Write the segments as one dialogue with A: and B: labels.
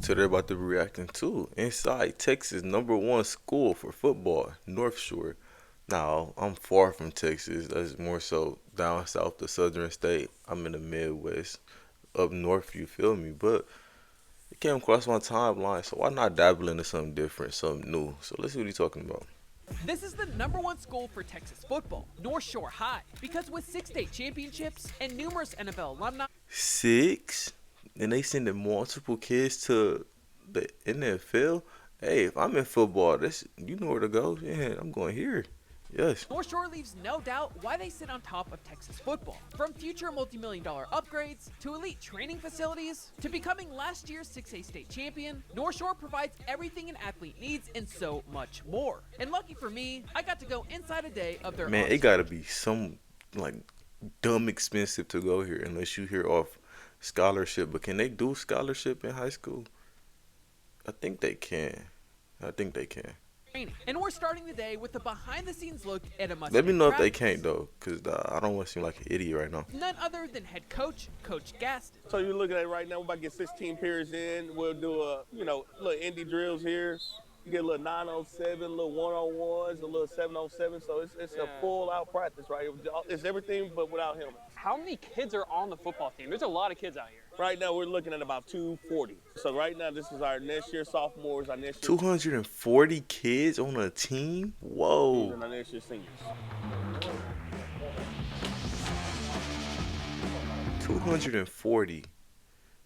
A: So they're about to be reacting to. Inside Texas, #1 school for football, North Shore. Now, I'm far from Texas. That's more so down south, the southern state. I'm in the Midwest, up north, you feel me? But it came across my timeline, so why not dabble into something different, something new? So let's see what he's talking about.
B: This is the #1 school for Texas football, North Shore High, because with 6 state championships and numerous NFL alumni.
A: Six? And they sending multiple kids to the NFL? Hey, if I'm in football, this you know where to go. Yeah, I'm going here. Yes.
B: North Shore leaves no doubt why they sit on top of Texas football. From future multi-million-dollar upgrades, to elite training facilities, to becoming last year's 6A state champion, North Shore provides everything an athlete needs and so much more. And lucky for me, I got to go inside a day of their
A: Man, it gotta be some like dumb expensive to go here unless you hear off scholarship. But can they do scholarship in high school? I think they can. I think they can.
B: training. And we're starting the day with a behind-the-scenes look at a Mustang
A: Let me know if they
B: practice.
A: can't though, cause I don't want to seem like an idiot right now.
B: None other than head coach, Coach Gaston.
C: So you're looking at right now, we're about to get 16 periods in. We'll do little indie drills here. You get a little 9-on-7, a little 1-on-1s, a little 7-on-7. So it's a full out practice, right? It's everything but without helmets.
D: How many kids are on the football team? There's a lot of kids out here.
C: Right now we're looking at about 240. So right now this is our next year sophomores, our next year
A: 240 kids on a team? Whoa.
C: and our next year seniors.
A: 240.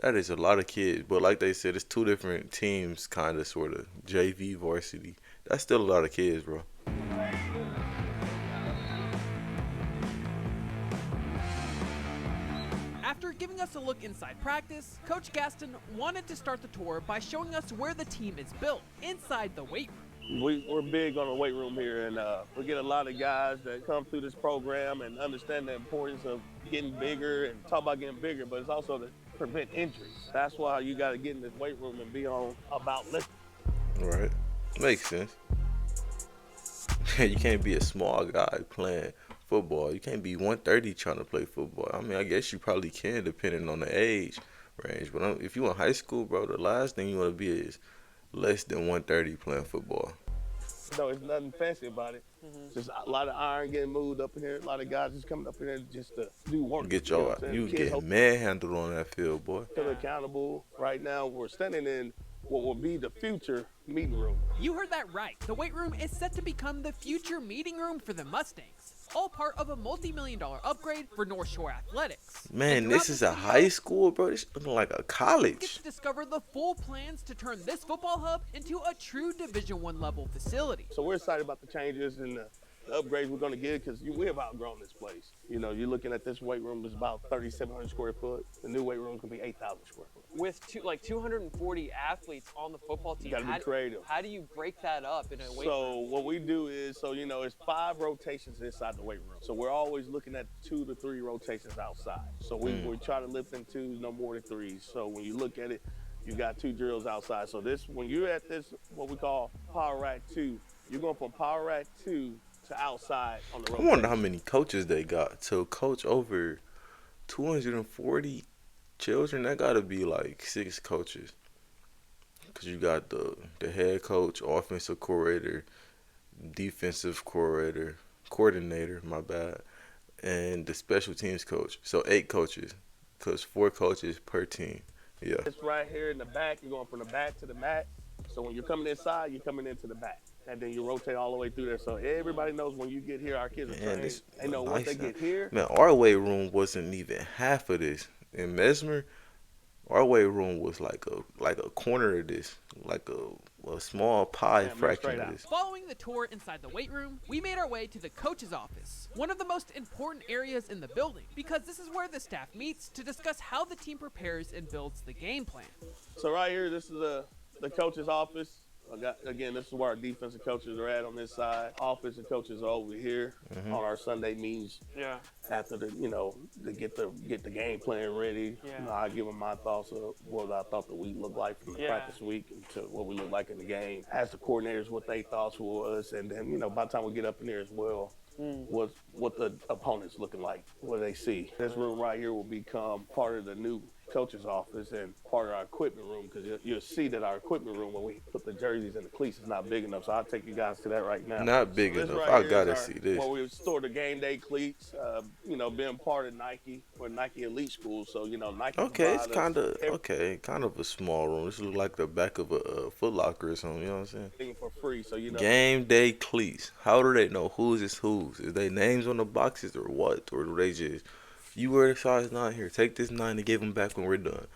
A: That is a lot of kids. But like they said, it's two different teams, kind of, sort of. JV, varsity. That's still a lot of kids, bro.
B: After giving us a look inside practice, Coach Gaston wanted to start the tour by showing us where the team is built, inside the weight room.
C: We're big on the weight room here, and we get a lot of guys that come through this program and understand the importance of getting bigger and talk about getting bigger, but it's also to prevent injuries. That's why you got to get in this weight room and be on about lifting.
A: Right. Makes sense. You can't be a small guy playing football. You can't be 130 trying to play football. I mean, I guess you probably can depending on the age range. But if you in high school, bro, the last thing you want to be is less than 130 playing football.
C: No, it's nothing fancy about it. Just a lot of iron getting moved up in here. A lot of guys just coming up in here just to do work.
A: Get
C: You know
A: your
C: what I'm saying?
A: you
C: Kids
A: get
C: hope
A: manhandled on that field, boy.
C: they're accountable. Right now, we're standing in what will be the future meeting room.
B: You heard that right. The weight room is set to become the future meeting room for the Mustangs. All part of a multi-million-dollar upgrade for North Shore Athletics.
A: Man,
B: And throughout
A: this is
B: this
A: a
B: video,
A: high school, bro. This looking like a
B: Get
A: college.
B: to discover the full plans to turn this football hub into a true Division I level facility.
C: So we're excited about the changes and the upgrades we're going to get because we have outgrown this place. You know, you're looking at this weight room is about 3,700 square foot. The new weight room can be 8,000 square foot.
D: With 240 athletes on the football team,
C: gotta be creative.
D: How do you break that up in a weight
C: So
D: room?
C: what we do is, it's 5 rotations inside the weight room. So we're always looking at 2 to 3 rotations outside. So we try to lift in 2s, no more than 3s. So when you look at it, you got 2 drills outside. So when you're at this, what we call Power Rack 2, you're going from Power Rack 2 to outside on the
A: I
C: rotation.
A: wonder how many coaches they got to coach over 240 children. That gotta be like 6 coaches. Cause you got the head coach, offensive coordinator, defensive coordinator, my bad, and the special teams coach. So 8 coaches, cause 4 coaches per team. Yeah.
C: It's right here in the back. You're going from the back to the mat. So when you're coming inside, you're coming into the back. And then you rotate all the way through there. So everybody knows when you get here, our kids are
A: Man,
C: trained.
A: this
C: They know once they get here.
A: Man, our weight room wasn't even half of this. In Mesmer, our weight room was like a corner of this, like a small pie
C: Yeah, man,
A: fraction
C: straight
A: of
C: out.
A: this.
B: Following the tour inside the weight room, we made our way to the coach's office, one of the most important areas in the building, because this is where the staff meets to discuss how the team prepares and builds the game plan.
C: So right here, this is the coach's office. Again, this is where our defensive coaches are at on this side. Offensive coaches are over here on our Sunday meetings.
D: Yeah.
C: After to get the game plan ready.
D: Yeah.
C: I give them my thoughts of what I thought the week looked like from the
D: Yeah.
C: practice week to what we look like in the game. Ask the coordinators what they thoughts was, and then by the time we get up in there as well, what the opponent's looking like, what do they see. This room right here will become part of the new coach's office and part of our equipment room, because you'll see that our equipment room, when we put the jerseys and the cleats, is not big enough. So I'll take you guys to that right now.
A: Not big
C: This
A: enough.
C: right
A: I
C: here is
A: gotta see this.
C: where we store the game day cleats. Being part of Nike, we're Nike Elite School, so Nike.
A: Okay, it's
C: provide us
A: kind of a small room. This looks like the back of a Foot Locker or something. You know what I'm saying?
C: everything for free. So
A: Game day cleats. How do they know whose is whose? Is they names on the boxes or what? Or do they just, you wear the size 9 here, take this 9 and give them back when we're done?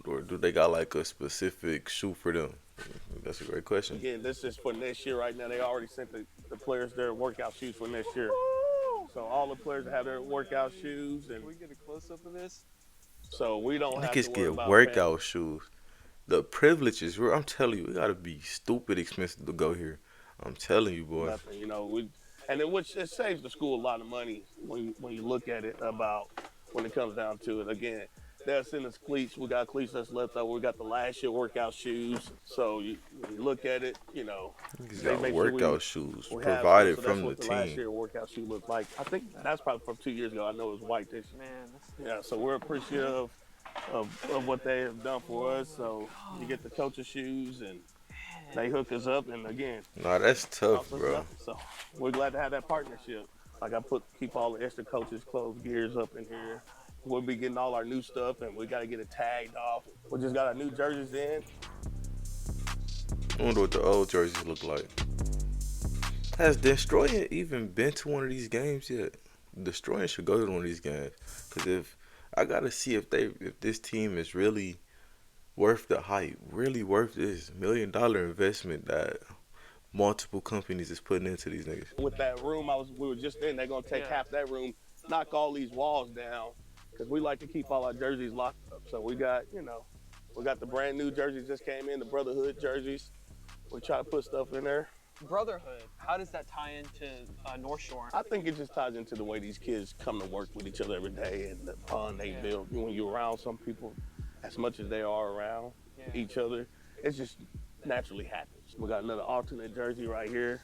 A: Or do they got like a specific shoe for them? That's a great question.
C: Again, this is for next year right now. They already sent the players their workout shoes for next year. So all the players have their workout shoes, and
D: Can we get a close up of this?
C: so we don't have to
A: Niggas
C: worry
A: get
C: about
A: workout shoes. The privileges, I'm telling you, it gotta be stupid expensive to go here. I'm telling you, boy.
C: nothing. And then which it saves the school a lot of money when you look at it about when it comes down to it. Again, they're sending us cleats. We got cleats that's left over. We got the last year workout shoes. So when you look at it,
A: Niggas
C: they
A: got
C: make sure
A: workout shoes
C: we have
A: provided
C: so
A: from
C: that's
A: the
C: what last
A: team.
C: year workout shoe looked like. I think that's probably from 2 years ago. I know it was white this year.
D: Man, that's
C: Yeah, so we're appreciative of what they have done for us. So you get the coach's shoes, and they hook us up. And again,
A: Nah, that's tough,
C: help us
A: bro.
C: out. So we're glad to have that partnership. Like keep all the extra coaches' clothes, gears up in here. We'll be getting all our new stuff, and we got to get it tagged off. We just got our new jerseys in.
A: I wonder what the old jerseys look like. Has Destroyer even been to one of these games yet? Destroyer should go to one of these games. Cause if I gotta see if this team is really worth the hype, really worth this $1 million investment that multiple companies is putting into these niggas.
C: With that room we were just in, they're gonna take half that room, knock all these walls down, because we like to keep all our jerseys locked up. So we got the brand new jerseys just came in, the Brotherhood jerseys. We try to put stuff in there.
D: Brotherhood. How does that tie into North Shore?
C: I think it just ties into the way these kids come to work with each other every day and the bond they build. When you're around some people, as much as they are around each other, it just naturally happens. We got another alternate jersey right here.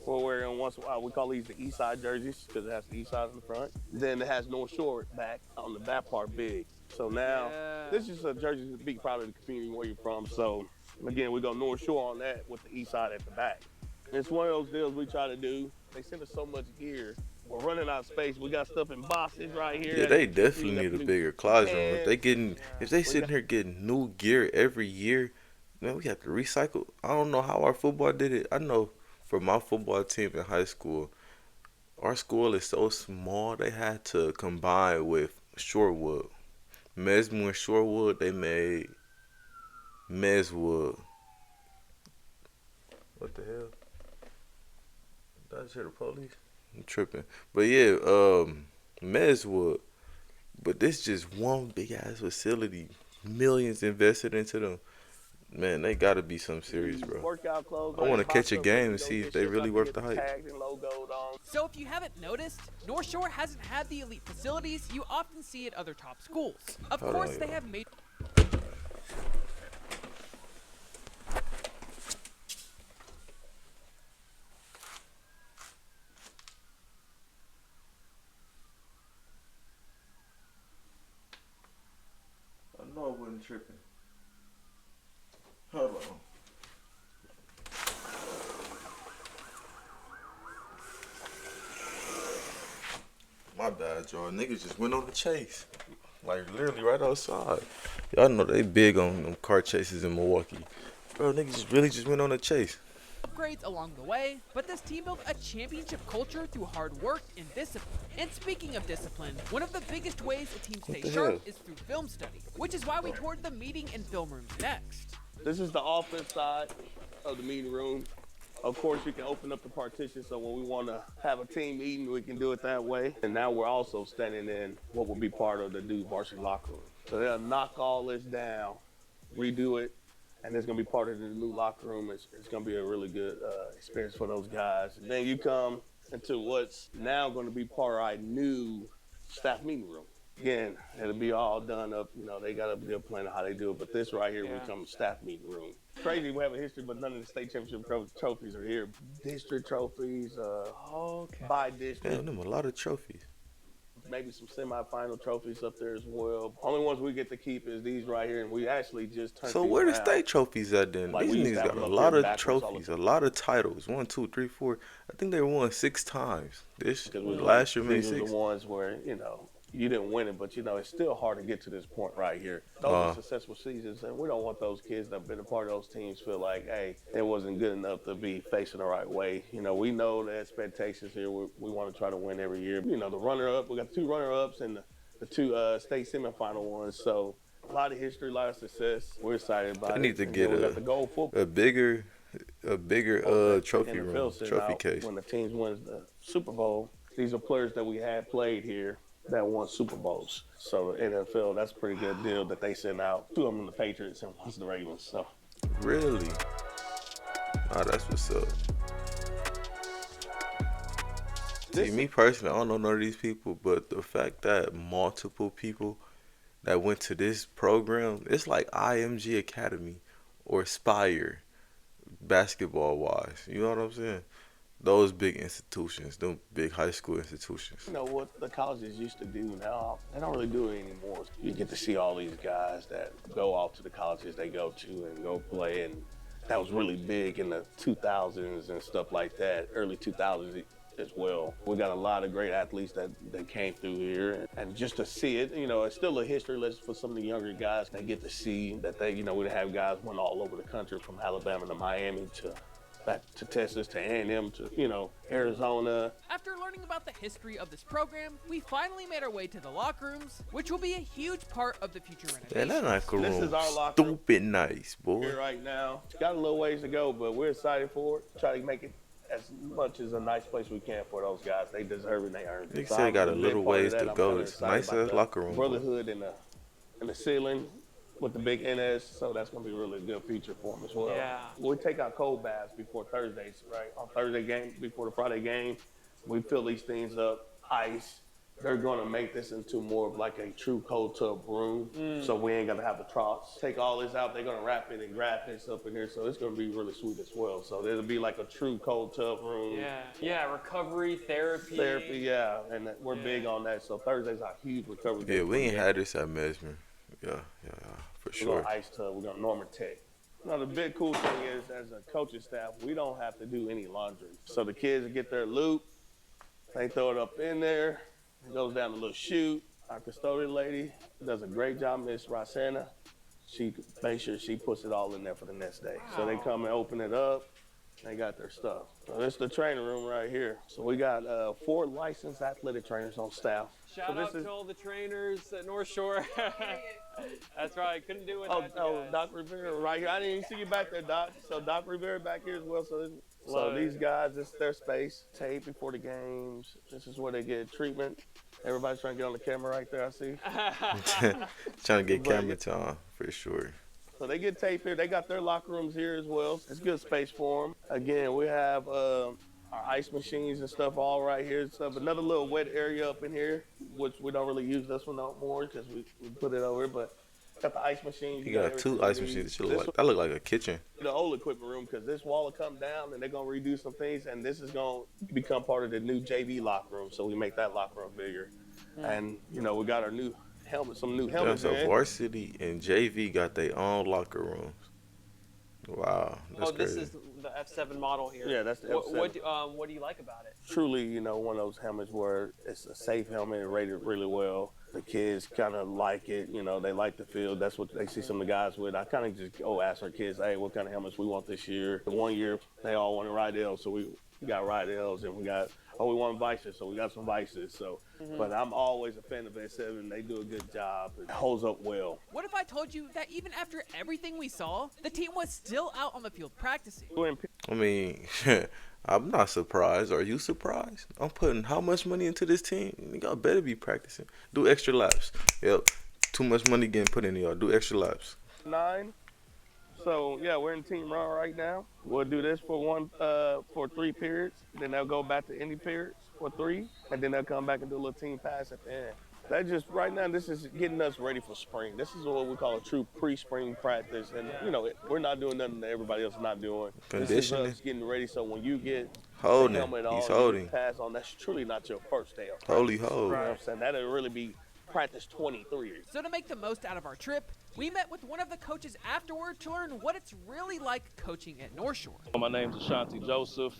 C: We're wearing once in a while. We call these the East Side jerseys because it has the East Side in the front. Then it has North Shore back on the back part big. So now this is a jersey to be proud of the community where you're from. So again, we go North Shore on that with the East Side at the back. It's one of those deals we try to do. They send us so much gear. We're running out of space. We got stuff in boxes right here.
A: Yeah, they definitely need a bigger closet room. If they sitting here getting new gear every year, man, we have to recycle. I don't know how our football did it. I know for my football team in high school, our school is so small they had to combine with Shorewood. Mesmo and Shorewood, they made Meswood. What the hell? Did I hear the police? I'm tripping. But yeah, Meswood. But this just one big ass facility. Millions invested into them. Man, they gotta be something serious, bro.
C: Workout clothes.
A: I want to catch a game and see if they really worth the hype.
C: Tagged and logoed on.
B: So if you haven't noticed, North Shore hasn't had the elite facilities you often see at other top schools. Of
A: Hold
B: course,
A: on,
B: they
A: y'all.
B: have made
A: I know I wasn't tripping. Hold on. My bad, y'all. Niggas just went on the chase. Like, literally right outside. Y'all know they big on them car chases in Milwaukee. Bro, niggas just went on a chase.
B: upgrades along the way, but this team built a championship culture through hard work and discipline. And speaking of discipline, one of the biggest ways a team stays
A: the
B: sharp
A: hell?
B: is through film study, which is why we toured the meeting and film rooms next.
C: This is the offense side of the meeting room. Of course, you can open up the partition, so when we want to have a team meeting, we can do it that way. And now we're also standing in what will be part of the new varsity locker room. So they'll knock all this down, redo it, and it's going to be part of the new locker room. It's going to be a really good experience for those guys. And then you come into what's now going to be part of our new staff meeting room. Again, it'll be all done up. You know, they got up there planning how they do it. But this right here will become staff meeting room. Crazy, we have a history, but none of the state championship trophies are here. District trophies, by district.
A: Damn, them a lot of trophies.
C: maybe some semifinal trophies up there as well. Only ones we get to keep is these right here, and we actually just turned
A: So
C: these
A: where the
C: around.
A: state trophies at then?
C: Like,
A: These
C: we used to
A: niggas
C: have
A: got
C: them
A: a
C: up
A: lot
C: there
A: of
C: backwards all the
A: trophies, a lot of titles. 1, 2, 3, 4. I think they won 6 times. This
C: Because we
A: last year made
C: these are
A: 6.
C: the ones where, you didn't win it, but, it's still hard to get to this point right here. Those are successful seasons, and we don't want those kids that have been a part of those teams feel like, hey, it wasn't good enough to be facing the right way. We know the expectations here. We want to try to win every year. The runner-up, we got 2 runner-ups and the 2 state semifinal ones. So a lot of history, a lot of success. We're excited about it.
A: They need to
C: And
A: get
C: then we got the gold football.
A: a bigger trophy
C: NFL
A: room,
C: sends
A: trophy
C: out
A: case.
C: When the teams wins the Super Bowl, these are players that we had played here that won Super Bowls. So the NFL, that's a pretty good deal that they send out. 2 of them the Patriots and one's the Ravens. So
A: Really? Ah, that's what's up. See, me personally, I don't know none of these people, but the fact that multiple people that went to this program, it's like IMG Academy or Spire, basketball wise. You know what I'm saying? Those big institutions, them big high school institutions.
C: what the colleges used to do now, they don't really do it anymore. You get to see all these guys that go off to the colleges they go to and go play, and that was really big in the 2000s and stuff like that, early 2000s as well. We got a lot of great athletes that came through here, and just to see it, it's still a history lesson for some of the younger guys. They get to see that we have guys went all over the country, from Alabama to Miami to back to Texas to A&M to, Arizona.
B: After learning about the history of this program, we finally made our way to the locker rooms, which will be a huge part of the future
A: Yeah,
B: renovation.
A: that locker room,
C: This is our locker room.
A: stupid nice, boy.
C: Here right now. Got a little ways to go, but we're excited for it. Try to make it as much as a nice place we can for those guys. They deserve it and they earned it.
A: They
C: So
A: said
C: I'm
A: got a
C: big
A: little
C: part of
A: ways
C: that.
A: to
C: I'm
A: go.
C: kinda
A: It's
C: excited
A: nice
C: about
A: ass
C: the
A: locker room, boy.
C: brotherhood in the ceiling with the big NS, so that's going to be a really good feature for them as well.
D: Yeah.
C: We take our cold baths before Thursdays, right? On Thursday game, before the Friday game, we fill these things up, ice. They're going to make this into more of like a true cold tub room, so we ain't going to have the troughs. Take all this out, they're going to wrap it and graphics up in here, so it's going to be really sweet as well. So it'll be like a true cold tub room.
D: Yeah, recovery, therapy.
C: Yeah, and we're big on that. So Thursdays are huge recovery day.
A: Yeah,
C: for
A: we ain't
C: them.
A: had this at Mesmer. Yeah, for
C: We're
A: sure.
C: going to ice tub. We're going to Norman Tech. Now, the big cool thing is, as a coaching staff, we don't have to do any laundry. So the kids get their loop, they throw it up in there, it goes down the little chute. Our custodian lady does a great job, Miss Rosanna. She makes sure she puts it all in there for the next day. So they come and open it up. They got their stuff. So this is the training room right here. So we got 4 licensed athletic trainers on staff.
D: Shout out to all the trainers at North Shore. That's right. Couldn't do it without you guys.
C: Doc Rivera right here. I didn't even see you back there, Doc. So Doc Rivera back here as well. So these guys, this is their space. Tape before the games. This is where they get treatment. Everybody's trying to get on the camera right there, I see.
A: Trying to get camera time, for sure.
C: So they get tape here. They got their locker rooms here as well. It's good space for them. Again, we have our ice machines and stuff all right here. So another little wet area up in here, which we don't really use this one no more because we put it over here. But got the ice machines.
A: You got 2 ice machines. That look like a kitchen.
C: The old equipment room, because this wall will come down and they're going to redo some things, and this is going to become part of the new JV locker room. So we make that locker room bigger. And, we got our new helmets, some new
A: Yeah,
C: helmets.
A: so varsity and JV got their own locker rooms. Wow, that's
D: This
A: crazy.
D: is the F7 model here.
C: Yeah, that's the F7.
D: What do you like about it?
C: Truly, one of those helmets where it's a safe helmet and rated really well. The kids kind of like it, they like the feel. That's what they see some of the guys with. I kind of just ask our kids, hey, what kind of helmets we want this year? The one year, they all wanted Rydell, so we got Rydell's, and we want Vices, so we got some Vices. So, but I'm always a fan of S7. They do a good job. It holds up well.
B: What if I told you that even after everything we saw, the team was still out on the field practicing?
A: I mean, I'm not surprised. Are you surprised? I'm putting how much money into this team? Y'all better be practicing. Do extra laps. Yep. Too much money getting put in y'all. Do extra laps.
C: 9. So yeah, we're in team run right now. We'll do this for 3 periods. Then they'll go back to any periods for 3, and then they'll come back and do a little team pass at the end. That just right now, this is getting us ready for spring. This is what we call a true pre-spring practice, and we're not doing nothing that everybody else is not doing. This is
A: Conditioning.
C: us getting ready. So when you get
A: Holding.
C: helmet on,
A: He's
C: you
A: holding.
C: pass on, that's truly not your first day of
A: Holy
C: practice.
A: hold.
C: You know what I'm saying? That'll really be practice 23.
B: So to make the most out of our trip, we met with one of the coaches afterward to learn what it's really like coaching at North Shore.
E: My name's Ashanti Joseph,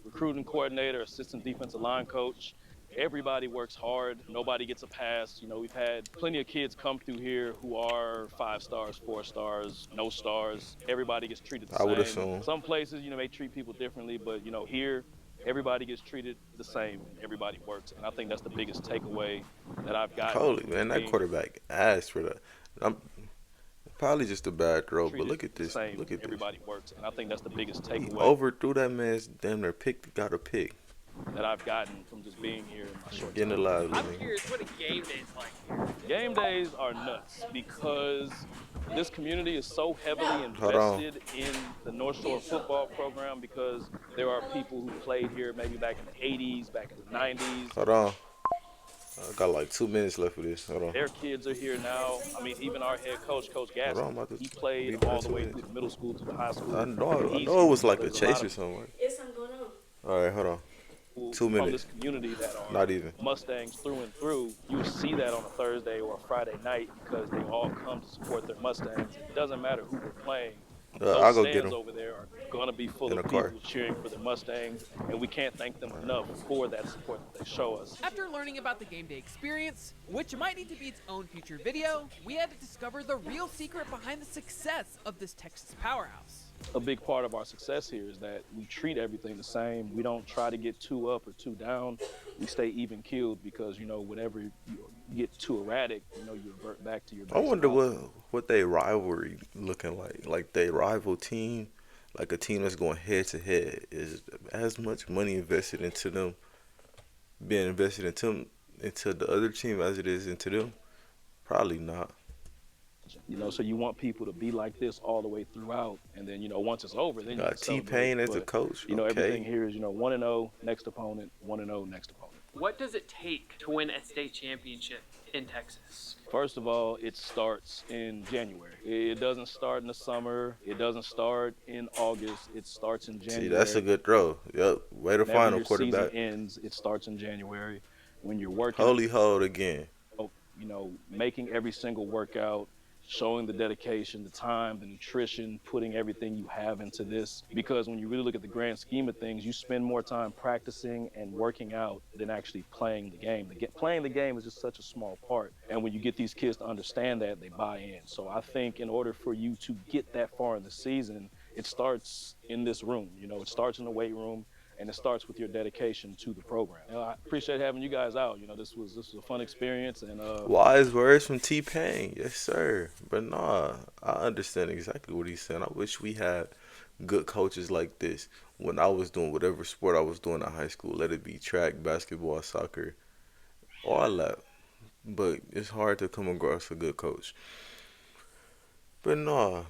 E: recruiting coordinator, assistant defensive line coach. Everybody works hard. Nobody gets a pass. You know, we've had plenty of kids come through here who are 5 stars, 4 stars, no stars. Everybody gets treated the
A: I
E: same.
A: would assume.
E: Some places, you know, may treat people differently, but, you know, here, everybody gets treated the same. Everybody works. And I think that's the biggest takeaway that I've gotten.
A: Holy, man, that
E: being
A: quarterback asked for that. I'm probably just a bad throw, but
E: treated
A: look at
E: the
A: this.
E: same.
A: Look at this.
E: Everybody works. And I think that's the biggest
A: He
E: takeaway
A: overthrew that man's damn near got a pick.
E: that I've gotten from just being here in my short
A: Getting
E: time.
A: alive,
F: I'm
A: man.
F: curious what a game day is like here.
E: Game days are nuts because this community is so heavily
A: Hold on.
E: invested in the North Shore football program because there are people who played here maybe back in the 80s, back in the 90s.
A: Hold on. I got like 2 minutes left for this. Hold on.
E: Their kids are here now. I mean, even our head coach, Coach
A: Hold on, I'm
E: Gaston,
A: about to
E: he played
A: be
E: all
A: back
E: the
A: to
E: way
A: it.
E: through the middle school to the high school.
A: I know
E: He's
A: it was
E: here.
A: like a
E: There's lot
A: chase or
E: of
A: something.
G: There's something going on.
A: All right, hold on.
E: people
A: 2
E: from
A: minutes.
E: this community that are
A: Not even.
E: Mustangs through and through. You see that on a Thursday or a Friday night because they all come to support their Mustangs. It doesn't matter who we're playing. Those
A: I'll go get
E: stands
A: him.
E: over there are going to be full
A: In
E: of
A: a
E: people
A: car.
E: cheering for the Mustangs, and we can't thank them enough for that support that they show us.
B: After learning about the game day experience, which might need to be its own featured video, we had to discover the real secret behind the success of this Texas powerhouse.
E: A big part of our success here is that we treat everything the same. We don't try to get too up or too down. We stay even keeled because, you know, whenever you get too erratic, you know, you revert back to your
A: I
E: basic
A: wonder
E: offense.
A: what they rivalry looking like. Like they rival team, like a team that's going head to head, is as much money invested into them, being invested into the other team as it is into them. Probably not.
E: You know, so you want people to be like this all the way throughout, and then, you know, once it's over, then you
A: Got
E: can celebrate.
A: T-Pain as the
E: But,
A: coach.
E: You know,
A: Okay.
E: everything here is, you know, 1-0, next opponent, 1-0, next opponent.
F: What does it take to win a state championship in Texas?
E: First of all, it starts in January. It doesn't start in the summer. It doesn't start in August. It starts in January.
A: See, that's a good throw. Yep. Way to
E: Whenever
A: final
E: your
A: quarterback.
E: season ends, it starts in January. When you're working,
A: Holy hold again.
E: you know, making every single workout, showing the dedication, the time, the nutrition, putting everything you have into this. Because when you really look at the grand scheme of things, you spend more time practicing and working out than actually playing the game. Playing the game is just such a small part. And when you get these kids to understand that, they buy in. So I think in order for you to get that far in the season, it starts in this room. You know, it starts in the weight room. And it starts with your dedication to the program. You know, I appreciate having you guys out. You know, this was a fun experience, and
A: Wise words from T-Pain. Yes, sir. But nah, I understand exactly what he's saying. I wish we had good coaches like this when I was doing whatever sport I was doing in high school. Let it be track, basketball, soccer, all that. But it's hard to come across a good coach. But nah,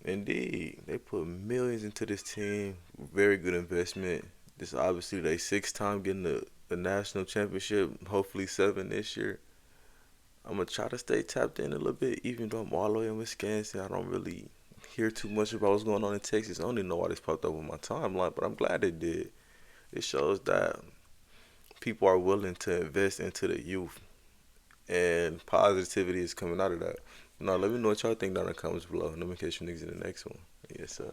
A: indeed, they put millions into this team. Very good investment. This obviously they 6th time getting the national championship. Hopefully 7 this year. I'm gonna try to stay tapped in a little bit, even though I'm all the way in Wisconsin. I don't really hear too much about what's going on in Texas. I don't even know why this popped up on my timeline, but I'm glad it did. It shows that people are willing to invest into the youth, and positivity is coming out of that. Now, let me know what y'all think down in the comments below. Let me catch you niggas in the next one. Yes, sir.